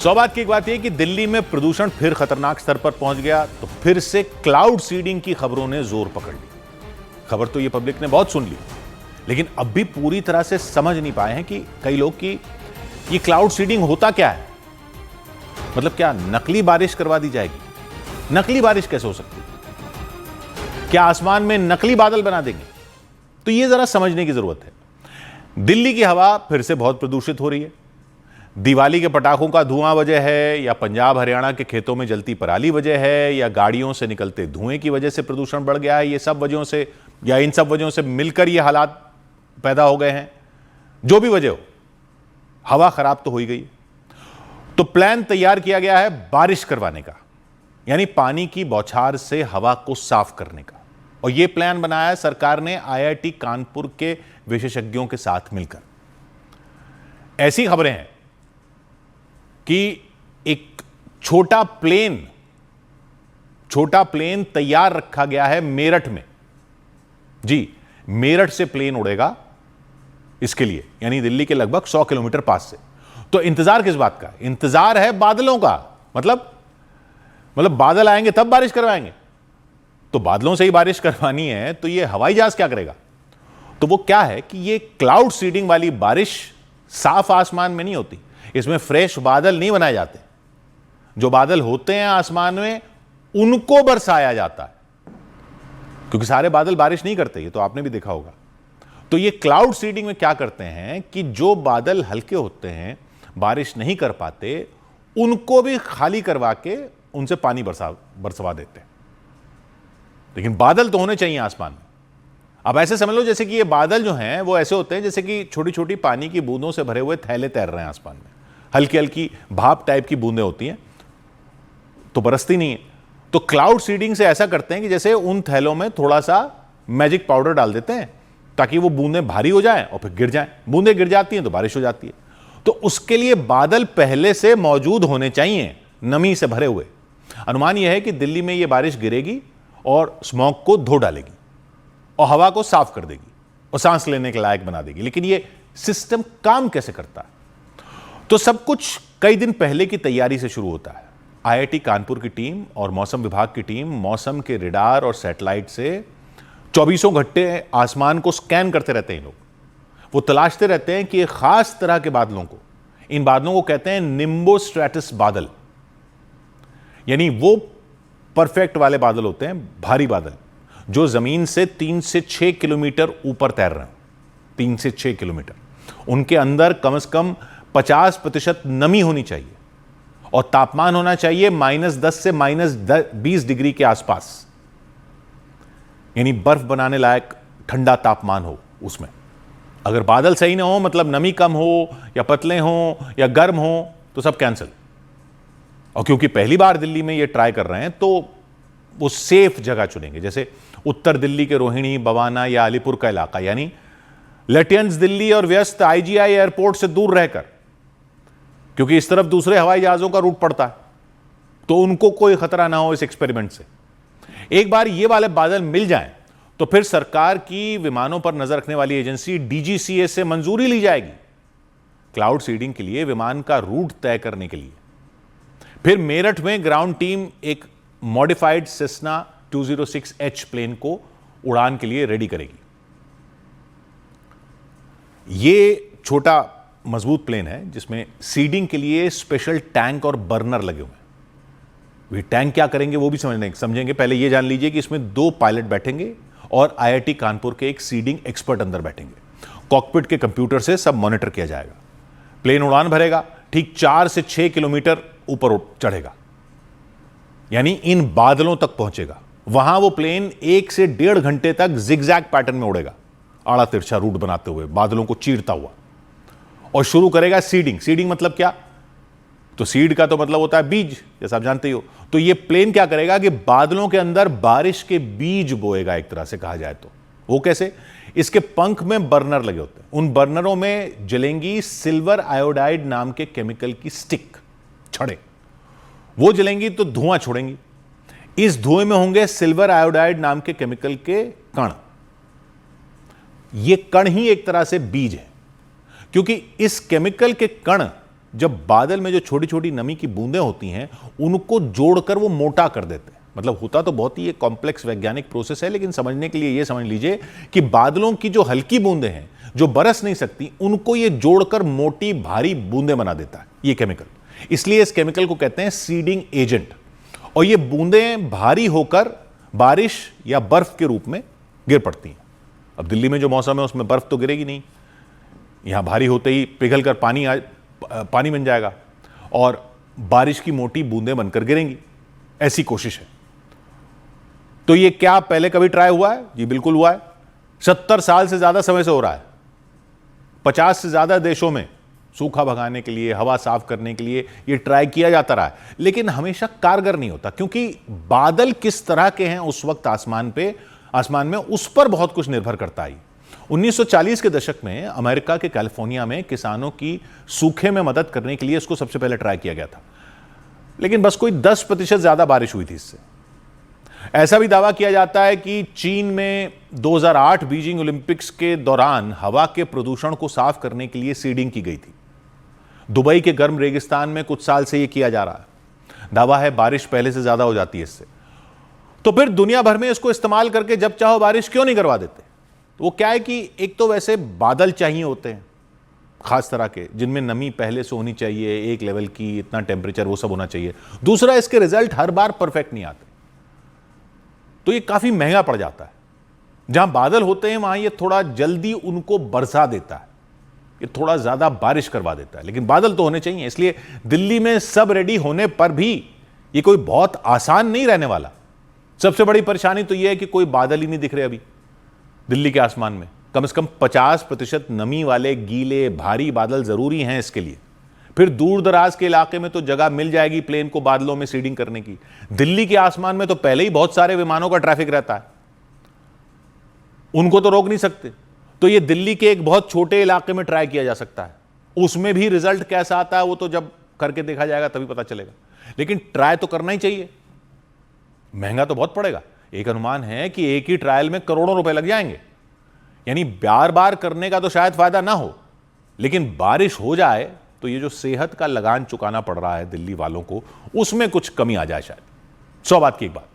सौभाग्य की एक बात यह कि दिल्ली में प्रदूषण फिर खतरनाक स्तर पर पहुंच गया तो फिर से क्लाउड सीडिंग की खबरों ने जोर पकड़ ली। खबर तो ये पब्लिक ने बहुत सुन ली, लेकिन अब भी पूरी तरह से समझ नहीं पाए हैं कि कई लोग कि ये क्लाउड सीडिंग होता क्या है। मतलब क्या नकली बारिश करवा दी जाएगी? नकली बारिश कैसे हो सकती है? क्या आसमान में नकली बादल बना देंगे? तो ये जरा समझने की जरूरत है। दिल्ली की हवा फिर से बहुत प्रदूषित हो रही है। दिवाली के पटाखों का धुआं वजह है, या पंजाब हरियाणा के खेतों में जलती पराली वजह है, या गाड़ियों से निकलते धुएं की वजह से प्रदूषण बढ़ गया है, ये सब वजहों से या इन सब वजहों से मिलकर ये हालात पैदा हो गए हैं। जो भी वजह हो, हवा खराब तो हो ही गई। तो प्लान तैयार किया गया है बारिश करवाने का, यानी पानी की बौछार से हवा को साफ करने का। और यह प्लान बनाया है सरकार ने IIT कानपुर के विशेषज्ञों के साथ मिलकर। ऐसी खबरें हैं कि एक छोटा प्लेन तैयार रखा गया है मेरठ में। जी, मेरठ से प्लेन उड़ेगा इसके लिए, यानी दिल्ली के लगभग 100 किलोमीटर पास से। तो इंतजार किस बात का? इंतजार है बादलों का। मतलब बादल आएंगे तब बारिश करवाएंगे। तो बादलों से ही बारिश करवानी है तो ये हवाई जहाज क्या करेगा? तो वो क्या है कि ये क्लाउड सीडिंग वाली बारिश साफ आसमान में नहीं होती। इसमें फ्रेश बादल नहीं बनाए जाते। जो बादल होते हैं आसमान में उनको बरसाया जाता है, क्योंकि सारे बादल बारिश नहीं करते, ये तो आपने भी देखा होगा। तो ये क्लाउड सीडिंग में क्या करते हैं कि जो बादल हल्के होते हैं, बारिश नहीं कर पाते, उनको भी खाली करवा के उनसे पानी बरसवा देते हैं। लेकिन बादल तो होने चाहिए आसमान में। अब ऐसे समझ लो जैसे कि ये बादल जो हैं वो ऐसे होते हैं जैसे कि छोटी छोटी पानी की बूंदों से भरे हुए थैले तैर रहे हैं आसमान में। हल्की हल्की भाप टाइप की बूंदें होती हैं, तो बरसती नहीं है। तो क्लाउड सीडिंग से ऐसा करते हैं कि जैसे उन थैलों में थोड़ा सा मैजिक पाउडर डाल देते हैं ताकि वो बूंदें भारी हो जाएं और फिर गिर जाएं। बूंदें गिर जाती हैं तो बारिश हो जाती है। तो उसके लिए बादल पहले से मौजूद होने चाहिए, नमी से भरे हुए। अनुमान यह है कि दिल्ली में यह बारिश गिरेगी और स्मॉग को धो डालेगी और हवा को साफ कर देगी और सांस लेने के लायक बना देगी। लेकिन यह सिस्टम काम कैसे करता है? तो सब कुछ कई दिन पहले की तैयारी से शुरू होता है। IIT कानपुर की टीम और मौसम विभाग की टीम मौसम के रडार और सैटेलाइट से 24 घंटे आसमान को स्कैन करते रहते हैं। लोग वो तलाशते रहते हैं कि एक खास तरह के बादलों को, इन बादलों को कहते हैं निम्बोस्ट्रैटस बादल, यानी वो परफेक्ट वाले बादल होते हैं, भारी बादल जो जमीन से 3 से 6 किलोमीटर ऊपर तैर रहे हैं। 3 से 6 किलोमीटर, उनके अंदर कम से कम 50% नमी होनी चाहिए और तापमान होना चाहिए -10 से -20 डिग्री के आसपास, यानी बर्फ बनाने लायक ठंडा तापमान हो उसमें। अगर बादल सही ना हो, मतलब नमी कम हो या पतले हो या गर्म हो, तो सब कैंसिल। और क्योंकि पहली बार दिल्ली में ये ट्राई कर रहे हैं तो वो सेफ जगह चुनेंगे, जैसे उत्तर दिल्ली के रोहिणी, बवाना या अलीपुर का इलाका, यानी लेटेंस दिल्ली और व्यस्त IGI एयरपोर्ट से दूर रहकर, क्योंकि इस तरफ दूसरे हवाई जहाजों का रूट पड़ता है, तो उनको कोई खतरा ना हो इस एक्सपेरिमेंट से। एक बार ये वाले बादल मिल जाएं तो फिर सरकार की विमानों पर नजर रखने वाली एजेंसी DGCA से मंजूरी ली जाएगी क्लाउड सीडिंग के लिए, विमान का रूट तय करने के लिए। फिर मेरठ में ग्राउंड टीम एक मॉडिफाइड सेस्ना 206H प्लेन को उड़ान के लिए रेडी करेगी। यह छोटा मजबूत प्लेन है जिसमें सीडिंग के लिए स्पेशल टैंक और बर्नर लगे हुए हैं। वे टैंक क्या करेंगे वो भी समझेंगे। पहले यह जान लीजिए कि इसमें 2 पायलट बैठेंगे और IIT कानपुर के एक सीडिंग एक्सपर्ट अंदर बैठेंगे। कॉकपिट के कंप्यूटर से सब मॉनिटर किया जाएगा। प्लेन उड़ान भरेगा, ठीक 4 से 6 किलोमीटर ऊपर चढ़ेगा, यानी इन बादलों तक पहुंचेगा। वहां वो प्लेन 1 से 1.5 घंटे तक जिगजैग पैटर्न में उड़ेगा, आड़ा तिरछा रूट बनाते हुए, बादलों को चीरता हुआ, और शुरू करेगा सीडिंग। सीडिंग मतलब क्या? तो सीड का तो मतलब होता है बीज, जैसा आप जानते ही हो। तो ये प्लेन क्या करेगा कि बादलों के अंदर बारिश के बीज बोएगा, एक तरह से कहा जाए तो। वो कैसे? इसके पंख में बर्नर लगे होते हैं। उन बर्नरों में जलेंगी सिल्वर आयोडाइड नाम के केमिकल की स्टिक, छड़े। वो जलेंगी तो धुआं छोड़ेंगी। इस धुएं में होंगे सिल्वर आयोडाइड नाम के केमिकल के कण। ये कण ही एक तरह से बीज है, क्योंकि इस केमिकल के कण जब बादल में जो छोटी छोटी नमी की बूंदें होती हैं उनको जोड़कर वो मोटा कर देते हैं। मतलब होता तो बहुत ही एक कॉम्प्लेक्स वैज्ञानिक प्रोसेस है, लेकिन समझने के लिए ये समझ लीजिए कि बादलों की जो हल्की बूंदें हैं जो बरस नहीं सकती, उनको ये जोड़कर मोटी भारी बूंदें बना देता है ये केमिकल। इसलिए इस केमिकल को कहते हैं सीडिंग एजेंट। और ये बूंदें भारी होकर बारिश या बर्फ के रूप में गिर पड़ती हैं। अब दिल्ली में जो मौसम है उसमें बर्फ तो गिरेगी नहीं, यहां भारी होते ही पिघलकर पानी बन जाएगा और बारिश की मोटी बूंदें बनकर गिरेंगी, ऐसी कोशिश है। तो ये क्या पहले कभी ट्राई हुआ है? जी बिल्कुल हुआ है। 70 साल से ज्यादा समय से हो रहा है। 50 से ज्यादा देशों में सूखा भगाने के लिए, हवा साफ करने के लिए ये ट्राई किया जाता रहा है, लेकिन हमेशा कारगर नहीं होता, क्योंकि बादल किस तरह के हैं उस वक्त आसमान में उस पर बहुत कुछ निर्भर करता है। 1940 के दशक में अमेरिका के कैलिफोर्निया में किसानों की सूखे में मदद करने के लिए इसको सबसे पहले ट्राई किया गया था, लेकिन बस कोई 10% ज्यादा बारिश हुई थी इससे। ऐसा भी दावा किया जाता है कि चीन में 2008 बीजिंग ओलंपिक्स के दौरान हवा के प्रदूषण को साफ करने के लिए सीडिंग की गई थी। दुबई के गर्म रेगिस्तान में कुछ साल से यह किया जा रहा है। दावा है बारिश पहले से ज्यादा हो जाती है इससे। तो फिर दुनिया भर में इसको इस्तेमाल करके जब चाहो बारिश क्यों नहीं करवा देते? वो क्या है कि एक तो वैसे बादल चाहिए होते हैं खास तरह के, जिनमें नमी पहले से होनी चाहिए, एक लेवल की, इतना टेम्परेचर, वो सब होना चाहिए। दूसरा, इसके रिजल्ट हर बार परफेक्ट नहीं आते, तो ये काफी महंगा पड़ जाता है। जहां बादल होते हैं वहां ये थोड़ा जल्दी उनको बरसा देता है, ये थोड़ा ज्यादा बारिश करवा देता है, लेकिन बादल तो होने चाहिए। इसलिए दिल्ली में सब रेडी होने पर भी ये कोई बहुत आसान नहीं रहने वाला। सबसे बड़ी परेशानी तो यह है कि कोई बादल ही नहीं दिख रहे अभी दिल्ली के आसमान में। कम से कम 50% नमी वाले गीले भारी बादल जरूरी हैं इसके लिए। फिर दूर दराज के इलाके में तो जगह मिल जाएगी प्लेन को बादलों में सीडिंग करने की। दिल्ली के आसमान में तो पहले ही बहुत सारे विमानों का ट्रैफिक रहता है, उनको तो रोक नहीं सकते। तो ये दिल्ली के एक बहुत छोटे इलाके में ट्राई किया जा सकता है। उसमें भी रिजल्ट कैसा आता है वो तो जब करके देखा जाएगा तभी पता चलेगा, लेकिन ट्राई तो करना ही चाहिए। महंगा तो बहुत पड़ेगा। एक अनुमान है कि एक ही ट्रायल में करोड़ों रुपए लग जाएंगे। यानी बार बार करने का तो शायद फायदा ना हो, लेकिन बारिश हो जाए तो ये जो सेहत का लगान चुकाना पड़ रहा है दिल्ली वालों को, उसमें कुछ कमी आ जाए शायद। 100 बात की एक बात।